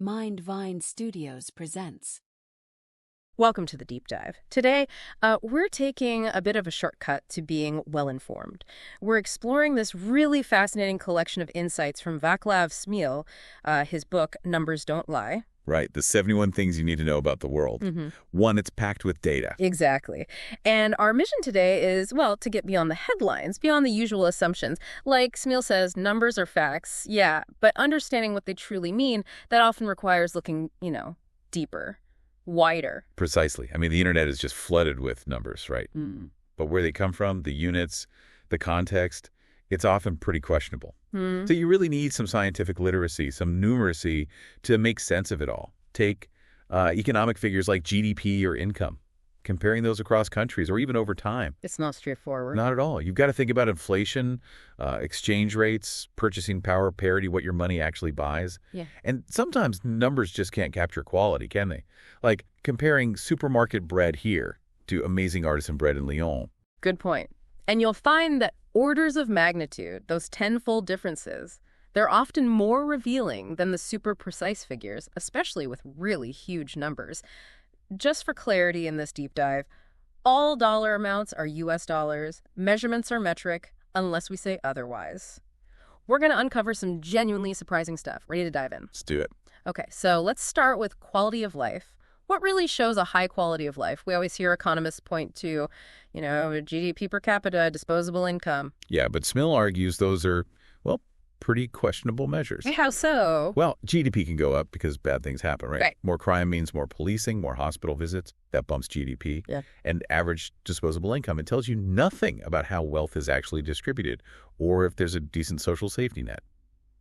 Mindvine Studios presents. Welcome to the Deep Dive. Today, we're taking a bit of a shortcut to being well-informed. We're exploring this really fascinating collection of insights from Vaclav Smil, his book, Numbers Don't Lie. Right, the 71 things you need to know about the world. One, it's packed with data. Exactly. And our mission today is, well, to get beyond the headlines, beyond the usual assumptions. Like Smil says, numbers are facts, yeah, but understanding what they truly mean, that often requires looking, deeper, wider. Precisely. I mean, the internet is just flooded with numbers, right? But where they come from, the units, the context, it's often pretty questionable. So you really need some scientific literacy, some numeracy to make sense of it all. Take economic figures like GDP or income, comparing those across countries or even over time. It's not straightforward. Not at all. You've got to think about inflation, exchange rates, purchasing power parity, what your money actually buys. Yeah. And sometimes numbers just can't capture quality, can they? Like comparing supermarket bread here to amazing artisan bread in Lyon. Good point. And you'll find that orders of magnitude, those tenfold differences, they're often more revealing than the super precise figures, especially with really huge numbers. Just for clarity in this deep dive, all dollar amounts are US dollars, measurements are metric, unless we say otherwise. We're going to uncover some genuinely surprising stuff. Ready to dive in? Let's do it. Okay, so let's start with quality of life. What really shows a high quality of life? We always hear economists point to, GDP per capita, disposable income. Yeah, but Smil argues those are, well, pretty questionable measures. How so? Well, GDP can go up because bad things happen, right? Right. More crime means more policing, more hospital visits. That bumps GDP. Yeah. And average disposable income. It tells you nothing about how wealth is actually distributed or if there's a decent social safety net.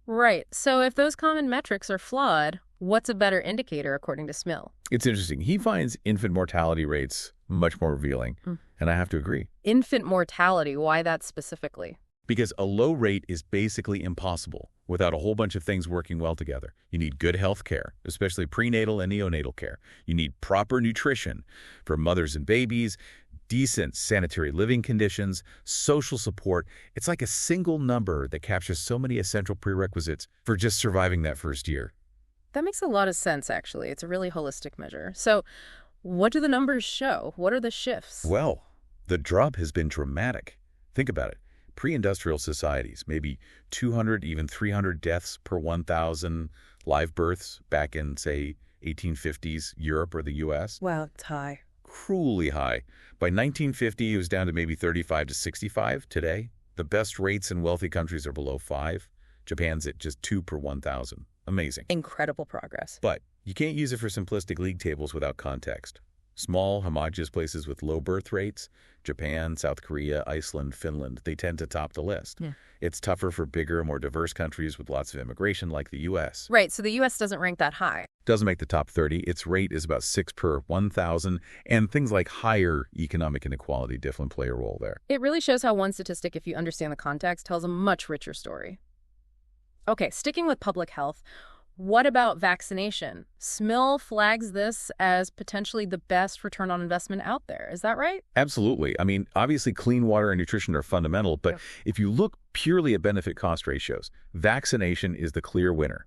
Right. So if those common metrics are flawed, what's a better indicator according to Smil? It's interesting. He finds infant mortality rates much more revealing, and I have to agree. Infant mortality, why that specifically? Because a low rate is basically impossible without a whole bunch of things working well together. You need good health care, especially prenatal and neonatal care. You need proper nutrition for mothers and babies, decent sanitary living conditions, social support. It's like a single number that captures so many essential prerequisites for just surviving that first year. That makes a lot of sense, actually. It's a really holistic measure. So what do the numbers show? What are the shifts? Well, the drop has been dramatic. Think about it. Pre-industrial societies, maybe 200, even 300 deaths per 1,000 live births back in, say, 1850s Europe or the U.S. Wow, it's high. Cruelly high. By 1950, it was down to maybe 35 to 65 today. The best rates in wealthy countries are below 5. Japan's at just 2 per 1,000. Amazing. Incredible progress. But you can't use it for simplistic league tables without context. Small, homogeneous places with low birth rates, Japan, South Korea, Iceland, Finland, they tend to top the list. Yeah. It's tougher for bigger, more diverse countries with lots of immigration like the U.S. Right, so the U.S. doesn't rank that high. Doesn't make the top 30. Its rate is about 6 per 1,000, and things like higher economic inequality definitely play a role there. It really shows how one statistic, if you understand the context, tells a much richer story. Okay, sticking with public health, what about vaccination? Smil flags this as potentially the best return on investment out there. Is that right? Absolutely. I mean, obviously clean water and nutrition are fundamental, but if you look purely at benefit-cost ratios, vaccination is the clear winner.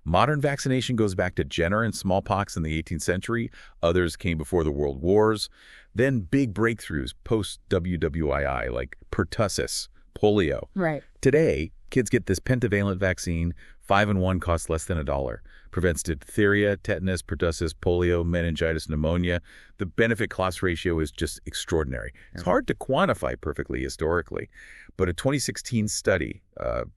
Modern vaccination goes back to Jenner and smallpox in the 18th century. Others came before the World Wars. Then big breakthroughs post-WWII like pertussis, polio. Right. Today, kids get this pentavalent vaccine. 5-in-1 costs less than $1. Prevents diphtheria, tetanus, pertussis, polio, meningitis, pneumonia. The benefit-cost ratio is just extraordinary. It's hard to quantify perfectly historically, but a 2016 study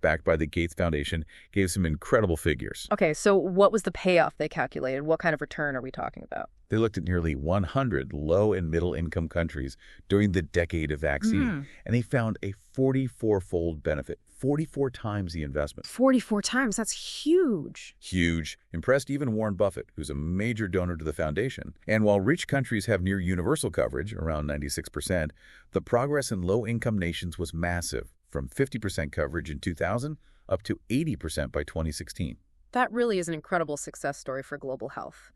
backed by the Gates Foundation gave some incredible figures. Okay, so what was the payoff they calculated? What kind of return are we talking about? They looked at nearly 100 low- and middle-income countries during the decade of vaccine, and they found a 44-fold benefit, 44 times the investment. 44 times? That's huge. Huge. Impressed even Warren Buffett, who's a major donor to the foundation. And while rich countries have near universal coverage, around 96%, the progress in low-income nations was massive, from 50% coverage in 2000 up to 80% by 2016. That really is an incredible success story for global health.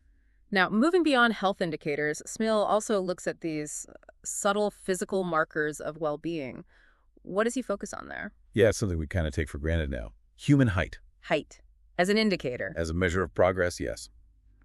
Now, moving beyond health indicators, Smil also looks at these subtle physical markers of well-being. What does he focus on there? Yeah, it's something we kind of take for granted now. Human height. Height. As an indicator. As a measure of progress, yes.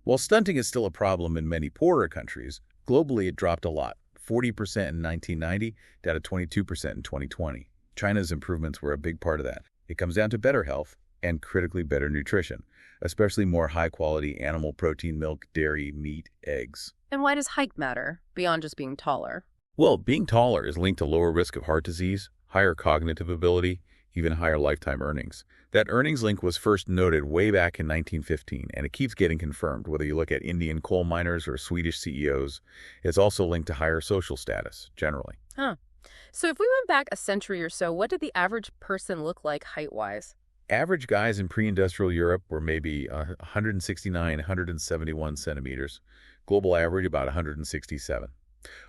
While stunting is still a problem in many poorer countries, globally it dropped a lot, 40% in 1990 down to 22% in 2020. China's improvements were a big part of that. It comes down to better health and critically better nutrition, especially more high-quality animal protein, milk, dairy, meat, eggs. And why does height matter, beyond just being taller? Well, being taller is linked to lower risk of heart disease, higher cognitive ability, even higher lifetime earnings. That earnings link was first noted way back in 1915, and it keeps getting confirmed. Whether you look at Indian coal miners or Swedish CEOs, it's also linked to higher social status, generally. Huh. So if we went back a century or so, what did the average person look like height-wise? Average guys in pre-industrial Europe were maybe 169, 171 centimeters. Global average about 167.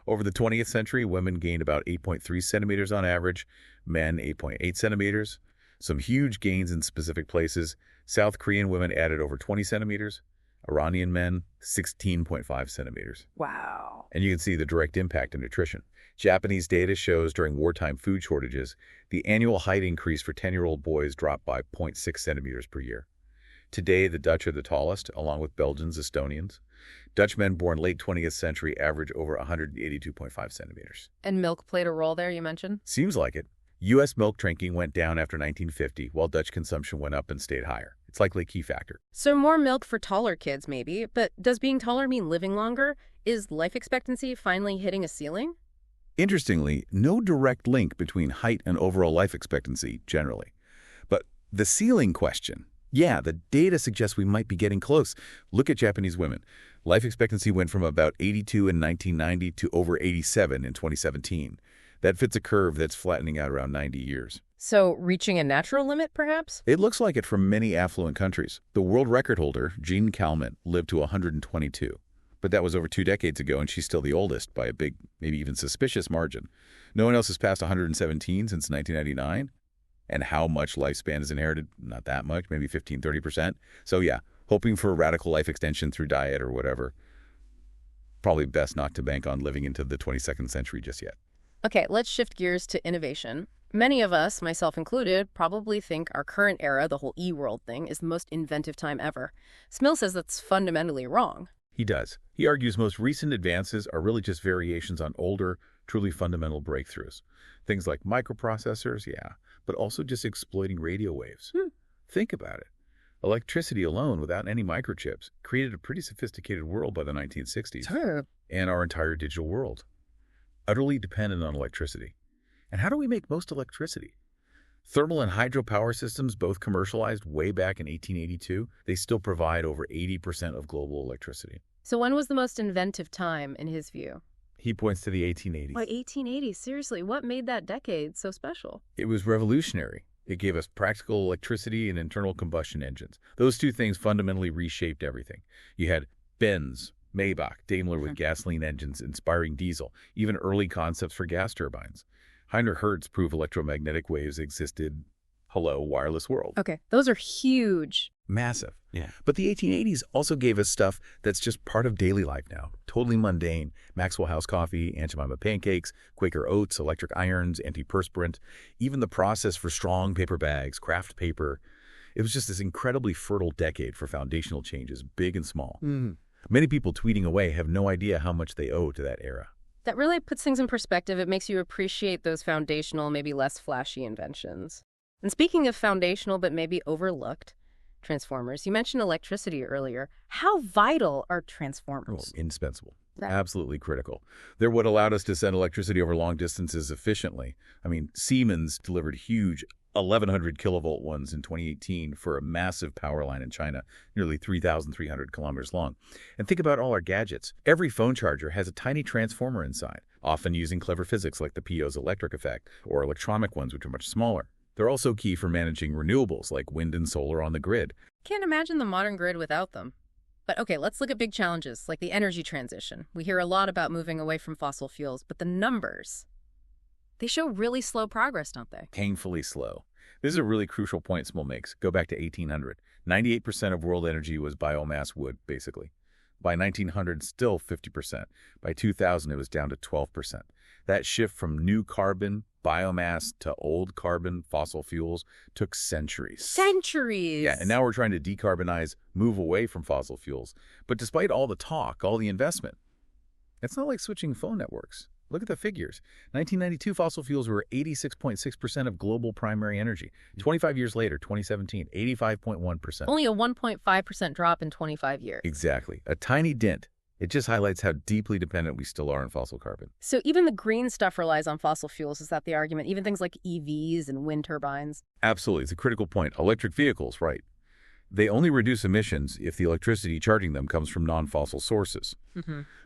Over the 20th century, women gained about 8.3 centimeters on average, men 8.8 centimeters. Some huge gains in specific places. South Korean women added over 20 centimeters. Iranian men, 16.5 centimeters. Wow. And you can see the direct impact on nutrition. Japanese data shows during wartime food shortages, the annual height increase for 10-year-old boys dropped by 0.6 centimeters per year. Today, the Dutch are the tallest, along with Belgians, Estonians. Dutch men born late 20th century average over 182.5 centimeters. And milk played a role there, you mentioned? Seems like it. U.S. milk drinking went down after 1950, while Dutch consumption went up and stayed higher. It's likely a key factor. So more milk for taller kids, maybe. But does being taller mean living longer? Is life expectancy finally hitting a ceiling? Interestingly, no direct link between height and overall life expectancy, generally. But the ceiling question, yeah, the data suggests we might be getting close. Look at Japanese women. Life expectancy went from about 82 in 1990 to over 87 in 2017. That fits a curve that's flattening out around 90 years. So reaching a natural limit, perhaps? It looks like it for many affluent countries. The world record holder, Jean Calment, lived to 122. But that was over 2 decades ago, and she's still the oldest by a big, maybe even suspicious margin. No one else has passed 117 since 1999. And how much lifespan is inherited? Not that much, maybe 15, 30%. So yeah, hoping for a radical life extension through diet or whatever. Probably best not to bank on living into the 22nd century just yet. Okay, let's shift gears to innovation. Many of us, myself included, probably think our current era, the whole e-world thing, is the most inventive time ever. Smil says that's fundamentally wrong. He does. He argues most recent advances are really just variations on older, truly fundamental breakthroughs. Things like microprocessors, yeah, but also just exploiting radio waves. Think about it. Electricity alone, without any microchips, created a pretty sophisticated world by the 1960s. Sure. And our entire digital world. Utterly dependent on electricity. And how do we make most electricity? Thermal and hydropower systems, both commercialized way back in 1882, they still provide over 80% of global electricity. So when was the most inventive time, in his view? He points to the 1880s. Why 1880? Seriously, what made that decade so special? It was revolutionary. It gave us practical electricity and internal combustion engines. Those two things fundamentally reshaped everything. You had Benz, Maybach, Daimler with gasoline engines inspiring diesel, even early concepts for gas turbines. Heinrich Hertz proved electromagnetic waves existed. Hello, wireless world. Okay, those are huge. Massive. Yeah. But the 1880s also gave us stuff that's just part of daily life now. Totally mundane. Maxwell House coffee, Aunt Jemima pancakes, Quaker oats, electric irons, antiperspirant, even the process for strong paper bags, craft paper. It was just this incredibly fertile decade for foundational changes, big and small. Many people tweeting away have no idea how much they owe to that era. That really puts things in perspective. It makes you appreciate those foundational, maybe less flashy inventions. And speaking of foundational but maybe overlooked, transformers. You mentioned electricity earlier. How vital are transformers? Indispensable. Absolutely critical. They're what allowed us to send electricity over long distances efficiently. I mean, Siemens delivered huge 1,100 kilovolt ones in 2018 for a massive power line in China, nearly 3,300 kilometers long. And think about all our gadgets. Every phone charger has a tiny transformer inside, often using clever physics like the piezoelectric effect, or electronic ones, which are much smaller. They're also key for managing renewables like wind and solar on the grid. Can't imagine the modern grid without them. But okay, let's look at big challenges like the energy transition. We hear a lot about moving away from fossil fuels, but the numbers, they show really slow progress, don't they? Painfully slow. This is a really crucial point Smil makes. Go back to 1800. 98% of world energy was biomass wood, basically. By 1900, still 50%. By 2000, it was down to 12%. That shift from new carbon, biomass, to old carbon, fossil fuels, took centuries. Centuries! Yeah, and now we're trying to decarbonize, move away from fossil fuels. But despite all the talk, all the investment, it's not like switching phone networks. Look at the figures. 1992, fossil fuels were 86.6% of global primary energy. 25 years later, 2017, 85.1%. Only a 1.5% drop in 25 years. Exactly. A tiny dent. It just highlights how deeply dependent we still are on fossil carbon. So even the green stuff relies on fossil fuels. Is that the argument? Even things like EVs and wind turbines? Absolutely. It's a critical point. Electric vehicles, right. They only reduce emissions if the electricity charging them comes from non-fossil sources.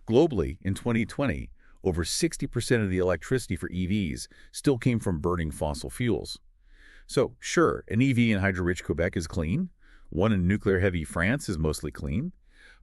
Globally, in 2020, over 60% of the electricity for EVs still came from burning fossil fuels. So, sure, an EV in hydro-rich Quebec is clean. One in nuclear-heavy France is mostly clean.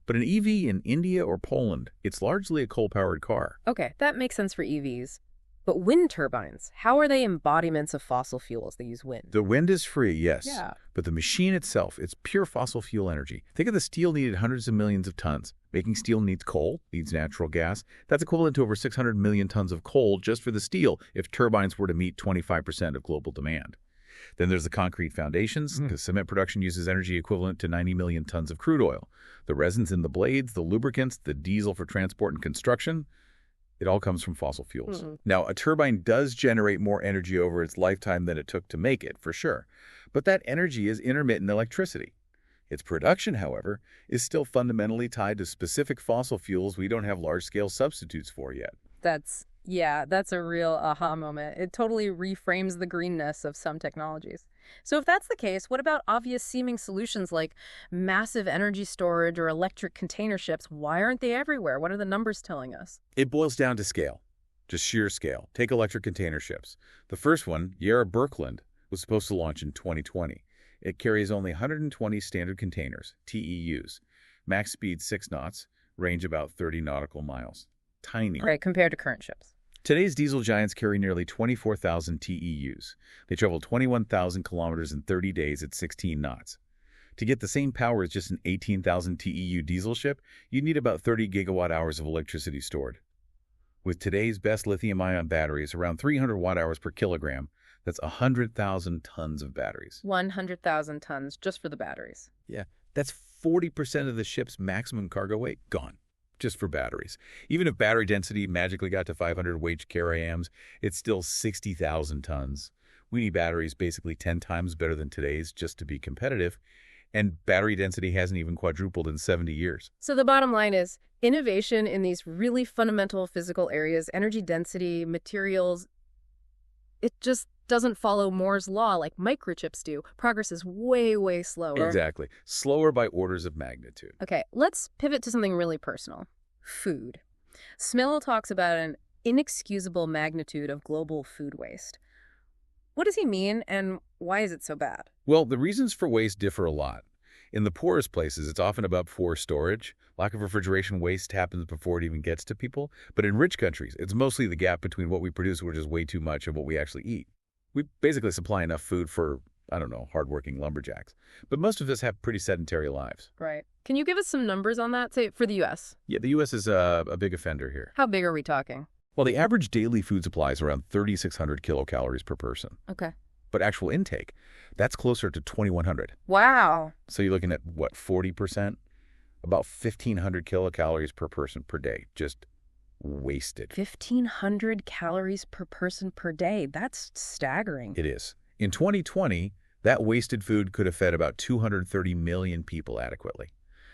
But an EV in India or Poland, it's largely a coal-powered car. Okay, that makes sense for EVs. But wind turbines, how are they embodiments of fossil fuels? They use wind. The wind is free, yes. Yeah. But the machine itself, it's pure fossil fuel energy. Think of the steel needed hundreds of millions of tons. Making steel needs coal, needs natural gas. That's equivalent to over 600 million tons of coal just for the steel if turbines were to meet 25% of global demand. Then there's the concrete foundations, because cement production uses energy equivalent to 90 million tons of crude oil. The resins in the blades, the lubricants, the diesel for transport and construction, it all comes from fossil fuels. Now, a turbine does generate more energy over its lifetime than it took to make it, for sure. But that energy is intermittent electricity. Its production, however, is still fundamentally tied to specific fossil fuels we don't have large-scale substitutes for yet. That's a real aha moment. It totally reframes the greenness of some technologies. So if that's the case, what about obvious seeming solutions like massive energy storage or electric container ships? Why aren't they everywhere? What are the numbers telling us? It boils down to scale, just sheer scale. Take electric container ships. The first one, Yara Birkeland, was supposed to launch in 2020. It carries only 120 standard containers, TEUs. Max speed 6 knots, range about 30 nautical miles. Tiny. Right, compared to current ships. Today's diesel giants carry nearly 24,000 TEUs. They travel 21,000 kilometers in 30 days at 16 knots. To get the same power as just an 18,000 TEU diesel ship, you'd need about 30 gigawatt-hours of electricity stored. With today's best lithium-ion batteries, around 300 watt-hours per kilogram, that's 100,000 tons of batteries. 100,000 tons just for the batteries. Yeah, that's 40% of the ship's maximum cargo weight gone. Just for batteries. Even if battery density magically got to 500 weight carams, it's still 60,000 tons. We need batteries basically 10 times better than today's just to be competitive, and battery density hasn't even quadrupled in 70 years. So the bottom line is innovation in these really fundamental physical areas, energy density, materials, it just doesn't follow Moore's law like microchips do. Progress is way, way slower. Exactly. Slower by orders of magnitude. Okay, let's pivot to something really personal. Food. Smil talks about an inexcusable magnitude of global food waste. What does he mean, and why is it so bad? Well, the reasons for waste differ a lot. In the poorest places, it's often about poor storage. Lack of refrigeration waste happens before it even gets to people. But in rich countries, it's mostly the gap between what we produce, which is way too much, and what we actually eat. We basically supply enough food for, hardworking lumberjacks. But most of us have pretty sedentary lives. Right. Can you give us some numbers on that, say, for the U.S.? Yeah, the U.S. is a big offender here. How big are we talking? Well, the average daily food supply is around 3,600 kilocalories per person. Okay. But actual intake, that's closer to 2,100. Wow. So you're looking at, 40%? About 1,500 kilocalories per person per day, just wasted. 1,500 calories per person per day. That's staggering. It is. In 2020, that wasted food could have fed about 230 million people adequately.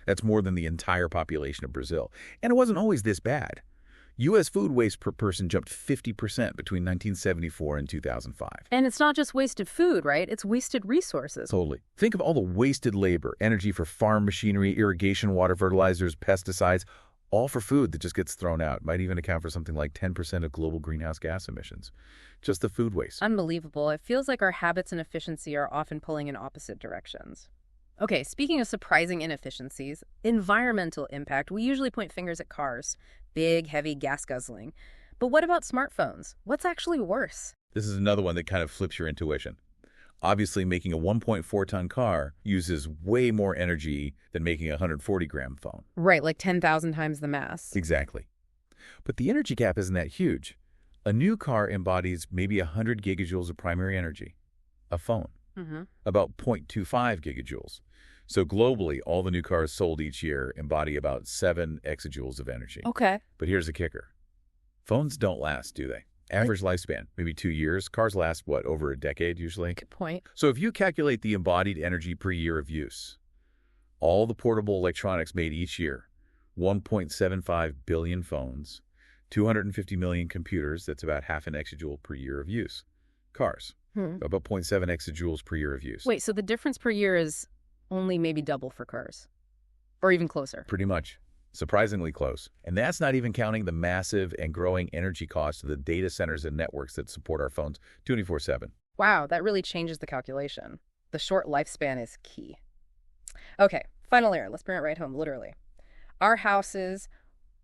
That's more than the entire population of Brazil. And it wasn't always this bad. U.S. food waste per person jumped 50% between 1974 and 2005. And it's not just wasted food, right? It's wasted resources. Totally. Think of all the wasted labor, energy for farm machinery, irrigation, water fertilizers, pesticides, all for food that just gets thrown out. Might even account for something like 10% of global greenhouse gas emissions. Just the food waste. Unbelievable. It feels like our habits and efficiency are often pulling in opposite directions. Okay, speaking of surprising inefficiencies, environmental impact, we usually point fingers at cars. Big, heavy, gas-guzzling. But what about smartphones? What's actually worse? This is another one that kind of flips your intuition. Obviously, making a 1.4-ton car uses way more energy than making a 140-gram phone. Right, like 10,000 times the mass. Exactly. But the energy gap isn't that huge. A new car embodies maybe 100 gigajoules of primary energy. A phone, about 0.25 gigajoules. So globally, all the new cars sold each year embody about 7 exajoules of energy. Okay. But here's the kicker. Phones don't last, do they? Average lifespan, maybe 2 years. Cars last, what, over a decade usually? Good point. So if you calculate the embodied energy per year of use, all the portable electronics made each year, 1.75 billion phones, 250 million computers, that's about half an exajoule per year of use. Cars, about 0.7 exajoules per year of use. Wait, so the difference per year is only maybe double for cars? Or even closer? Pretty much. Surprisingly close. And that's not even counting the massive and growing energy costs of the data centers and networks that support our phones 24/7. Wow, that really changes the calculation. The short lifespan is key. Okay, final layer. Let's bring it right home, literally. Our houses,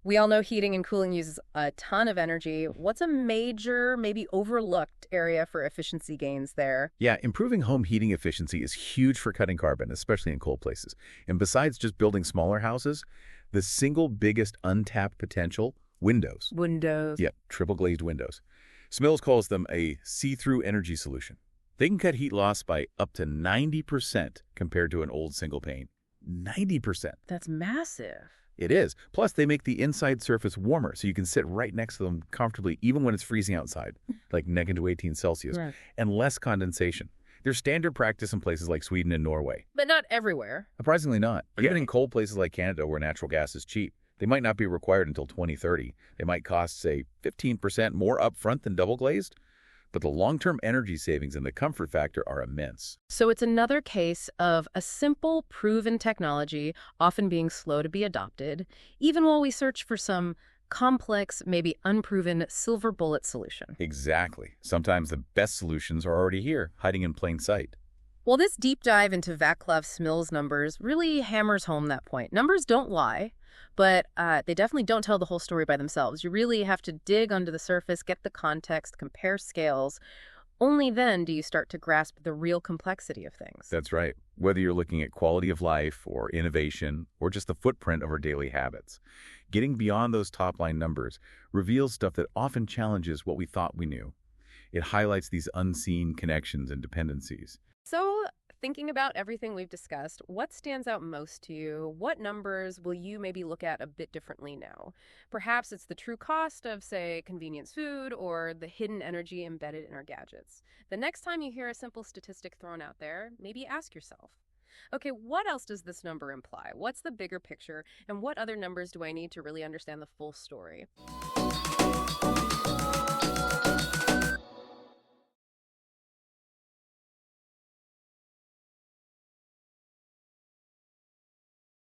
we all know heating and cooling uses a ton of energy. What's a major, maybe overlooked area for efficiency gains there? Yeah, improving home heating efficiency is huge for cutting carbon, especially in cold places. And besides just building smaller houses, the single biggest untapped potential, windows. Windows. Yep, triple glazed windows. Smil calls them a see-through energy solution. They can cut heat loss by up to 90% compared to an old single pane. 90%. That's massive. It is. Plus, they make the inside surface warmer, so you can sit right next to them comfortably, even when it's freezing outside, like -18 18 Celsius, Right. and less condensation. They're standard practice in places like Sweden and Norway. But not everywhere. Surprisingly not. Even in cold places like Canada, where natural gas is cheap, they might not be required until 2030. They might cost, say, 15% more upfront than double-glazed, but the long-term energy savings and the comfort factor are immense. So it's another case of a simple, proven technology often being slow to be adopted, even while we search for some complex, maybe unproven silver bullet solution. Exactly. Sometimes the best solutions are already here, hiding in plain sight. Well, this deep dive into Vaclav Smil's numbers really hammers home that point. Numbers don't lie, but they definitely don't tell the whole story by themselves. You really have to dig under the surface, get the context, compare scales. Only then do you start to grasp the real complexity of things. That's right. Whether you're looking at quality of life or innovation or just the footprint of our daily habits, getting beyond those top-line numbers reveals stuff that often challenges what we thought we knew. It highlights these unseen connections and dependencies. So, thinking about everything we've discussed, what stands out most to you? What numbers will you maybe look at a bit differently now? Perhaps it's the true cost of, say, convenience food or the hidden energy embedded in our gadgets. The next time you hear a simple statistic thrown out there, maybe ask yourself, okay, what else does this number imply? What's the bigger picture? And what other numbers do I need to really understand the full story?